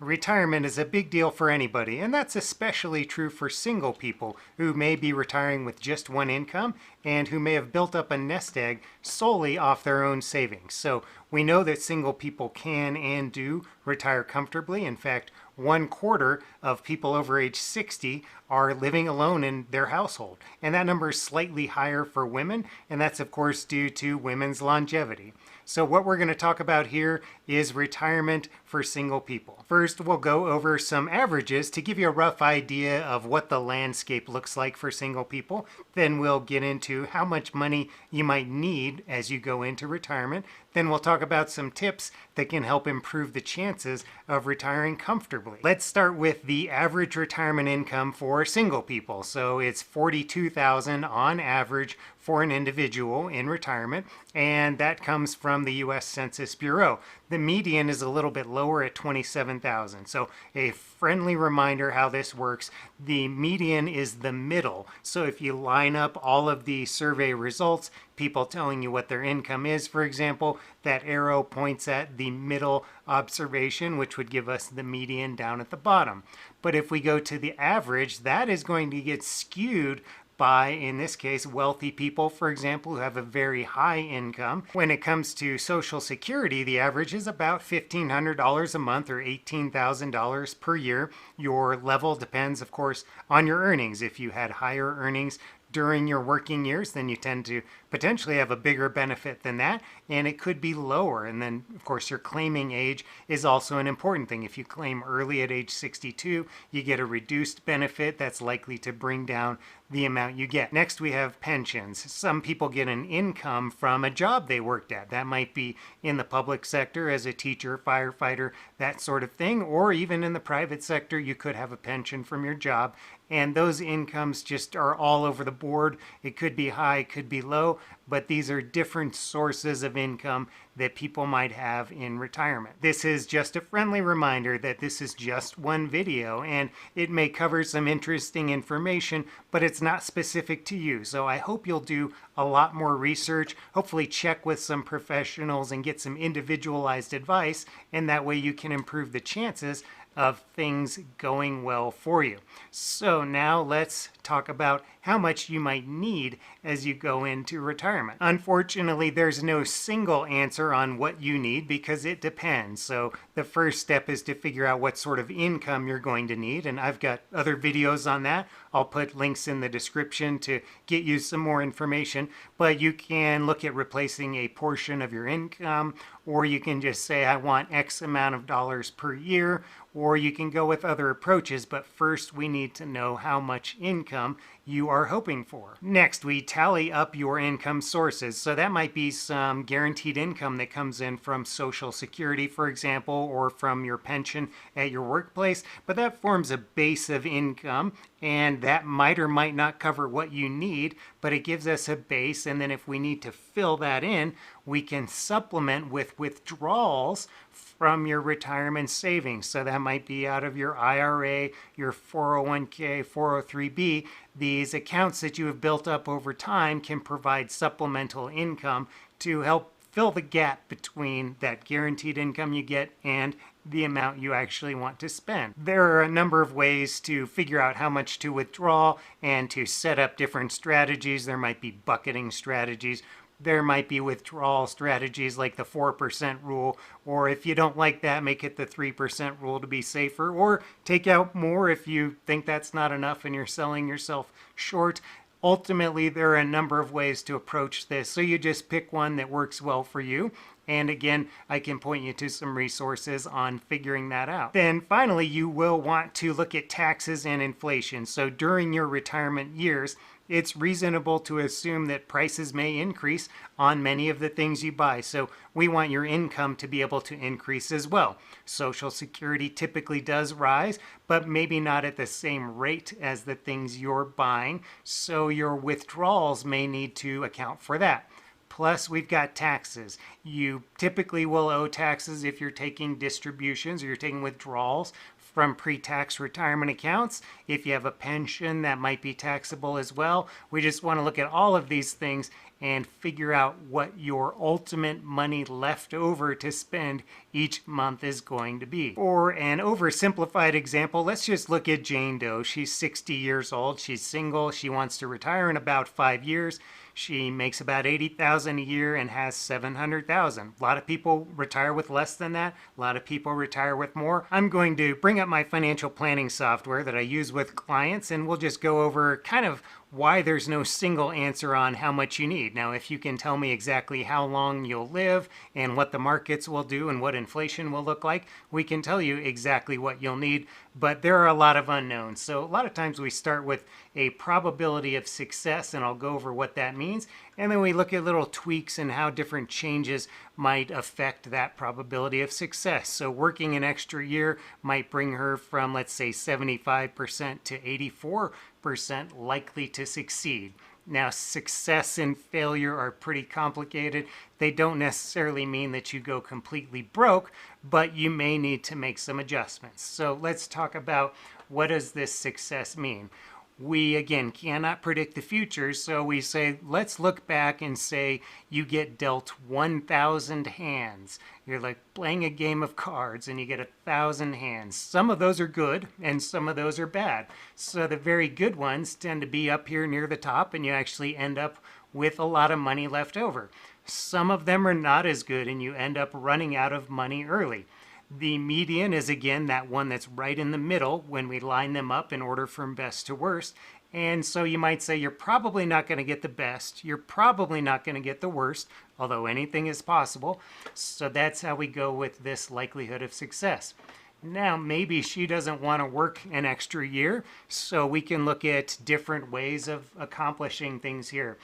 Retirement is a big deal for anybody, and that's especially true for single people who may be retiring with just one income and who may have built up a nest egg solely off their own savings. So we know that single people can and do retire comfortably. In fact, 1/4 of people over age 60 are living alone in their household. And that number is slightly higher for women, and that's of course due to women's longevity. So what we're going to talk about here is retirement for single people. First, we'll go over some averages to give you a rough idea of what the landscape looks like for single people. Then we'll get into how much money you might need as you go into retirement. Then we'll talk about some tips that can help improve the chances of retiring comfortably. Let's start with the average retirement income for single people. So it's $42,000 on average for an individual in retirement, and that comes from the US Census Bureau. The median is a little bit lower at $27,000. So a friendly reminder how this works. The median is the middle. So if you line up all of the survey results, people telling you what their income is, for example, that arrow points at the middle observation, which would give us the median down at the bottom. But if we go to the average, that is going to get skewed by, in this case, wealthy people, for example, who have a very high income. When it comes to Social Security, the average is about $1,500 a month or $18,000 per year. Your level depends, of course, on your earnings. If you had higher earnings during your working years, then you tend to potentially have a bigger benefit than that, and it could be lower. And then, of course, your claiming age is also an important thing. If you claim early at age 62, you get a reduced benefit that's likely to bring down the amount you get. Next, we have pensions. Some people get an income from a job they worked at. That might be in the public sector as a teacher, firefighter, that sort of thing, or even in the private sector, you could have a pension from your job. And those incomes just are all over the board. It could be high, it could be low, but these are different sources of income that people might have in retirement. This is just a friendly reminder that this is just one video and it may cover some interesting information, but it's not specific to you. So I hope you'll do a lot more research, hopefully check with some professionals and get some individualized advice, and that way you can improve the chances of things going well for you. So now let's talk about how much you might need as you go into retirement. Unfortunately, there's no single answer on what you need because it depends. So the first step is to figure out what sort of income you're going to need, and I've got other videos on that. I'll put links in the description to get you some more information, but you can look at replacing a portion of your income, or you can just say, I want X amount of dollars per year, or you can go with other approaches, but first we need to know how much income you are hoping for. Next, we tally up your income sources. So that might be some guaranteed income that comes in from Social Security, for example, or from your pension at your workplace, but that forms a base of income, and that might or might not cover what you need, but it gives us a base, and then if we need to fill that in, we can supplement with withdrawals from your retirement savings. So that might be out of your IRA, your 401k, 403b. These accounts that you have built up over time can provide supplemental income to help fill the gap between that guaranteed income you get and the amount you actually want to spend. There are a number of ways to figure out how much to withdraw and to set up different strategies. There might be bucketing strategies. There might be withdrawal strategies like the 4% rule, or if you don't like that, make it the 3% rule to be safer, or take out more if you think that's not enough and you're selling yourself short. Ultimately, there are a number of ways to approach this, so you just pick one that works well for you. And again, I can point you to some resources on figuring that out. Then finally, you will want to look at taxes and inflation. So during your retirement years, it's reasonable to assume that prices may increase on many of the things you buy. So we want your income to be able to increase as well. Social Security typically does rise, but maybe not at the same rate as the things you're buying. So your withdrawals may need to account for that. Plus, we've got taxes. You typically will owe taxes if you're taking distributions or you're taking withdrawals from pre-tax retirement accounts. If you have a pension, that might be taxable as well. We just want to look at all of these things and figure out what your ultimate money left over to spend each month is going to be. For an oversimplified example, let's just look at Jane Doe. She's 60 years old. She's single. She wants to retire in about 5 years. She makes about $80,000 a year and has $700,000. A lot of people retire with less than that. A lot of people retire with more. I'm going to bring up my financial planning software that I use with clients, and we'll just go over kind of why there's no single answer on how much you need. Now, if you can tell me exactly how long you'll live and what the markets will do and what inflation will look like, we can tell you exactly what you'll need, but there are a lot of unknowns. So a lot of times we start with a probability of success, and I'll go over what that means, and then we look at little tweaks and how different changes might affect that probability of success. So working an extra year might bring her from, let's say, 75% to 84% likely to succeed. Now, success and failure are pretty complicated. They don't necessarily mean that you go completely broke, but you may need to make some adjustments. So let's talk about, what does this success mean? We, again, cannot predict the future, so we say, let's look back and say you get dealt 1,000 hands. You're like playing a game of cards and you get 1,000 hands. Some of those are good and some of those are bad. So the very good ones tend to be up here near the top, and you actually end up with a lot of money left over. Some of them are not as good and you end up running out of money early. The median is, again, that one that's right in the middle when we line them up in order from best to worst. And so you might say you're probably not going to get the best. You're probably not going to get the worst, although anything is possible. So that's how we go with this likelihood of success. Now, maybe she doesn't want to work an extra year, so we can look at different ways of accomplishing things here.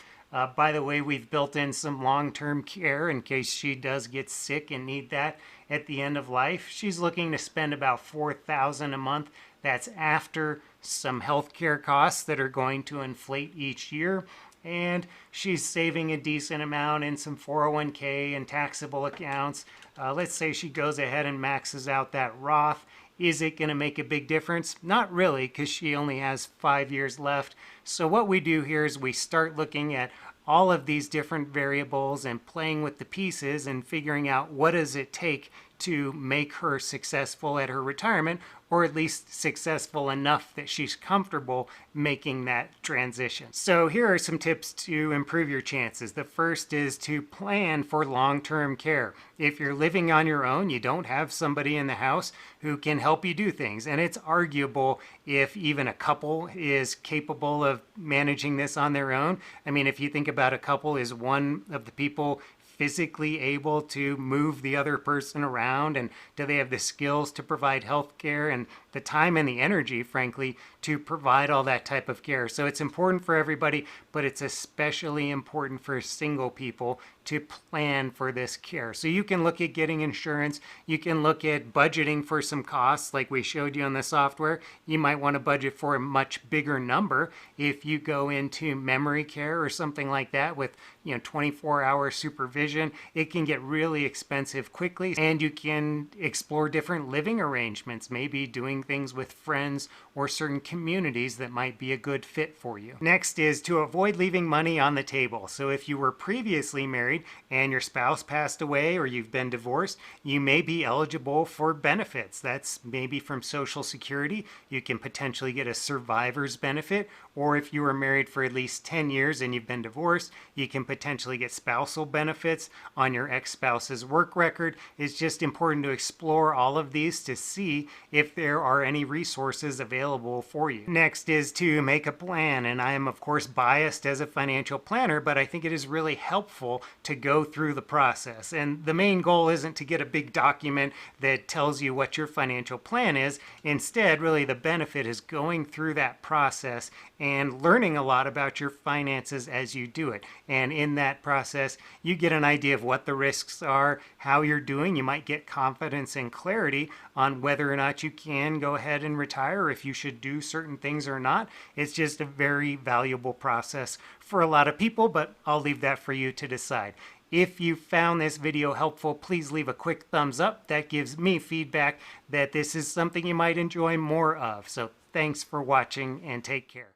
By the way, we've built in some long-term care in case she does get sick and need that at the end of life. She's looking to spend about $4,000 a month. That's after some health care costs that are going to inflate each year. And she's saving a decent amount in some 401k and taxable accounts. Let's say she goes ahead and maxes out that Roth. Is it going to make a big difference? Not really, because she only has 5 years left. So what we do here is we start looking at all of these different variables and playing with the pieces and figuring out, what does it take to make her successful at her retirement, or at least successful enough that she's comfortable making that transition. So here are some tips to improve your chances. The first is to plan for long-term care. If you're living on your own, you don't have somebody in the house who can help you do things. And it's arguable if even a couple is capable of managing this on their own. I mean, if you think about a couple, is one of the people physically able to move the other person around, and do they have the skills to provide health care and the time and the energy, frankly, to provide all that type of care? So it's important for everybody, but it's especially important for single people to plan for this care. So you can look at getting insurance. You can look at budgeting for some costs like we showed you on the software. You might want to budget for a much bigger number if you go into memory care or something like that with 24-hour supervision. It can get really expensive quickly, and you can explore different living arrangements, maybe doing things with friends or certain communities that might be a good fit for you. Next is to avoid leaving money on the table. So if you were previously married and your spouse passed away or you've been divorced, you may be eligible for benefits. That's maybe from Social Security. You can potentially get a survivor's benefit, or if you were married for at least 10 years and you've been divorced, you can potentially get spousal benefits on your ex-spouse's work record. It's just important to explore all of these to see if there are any resources available for you. Next is to make a plan, and I am of course biased as a financial planner, but I think it is really helpful to go through the process. And the main goal isn't to get a big document that tells you what your financial plan is. Instead, really the benefit is going through that process and learning a lot about your finances as you do it. And in that process, you get an idea of what the risks are, how you're doing. You might get confidence and clarity on whether or not you can go ahead and retire, if you should do certain things or not. It's just a very valuable process for a lot of people, but I'll leave that for you to decide. If you found this video helpful, please leave a quick thumbs up. That gives me feedback that this is something you might enjoy more of. So thanks for watching and take care.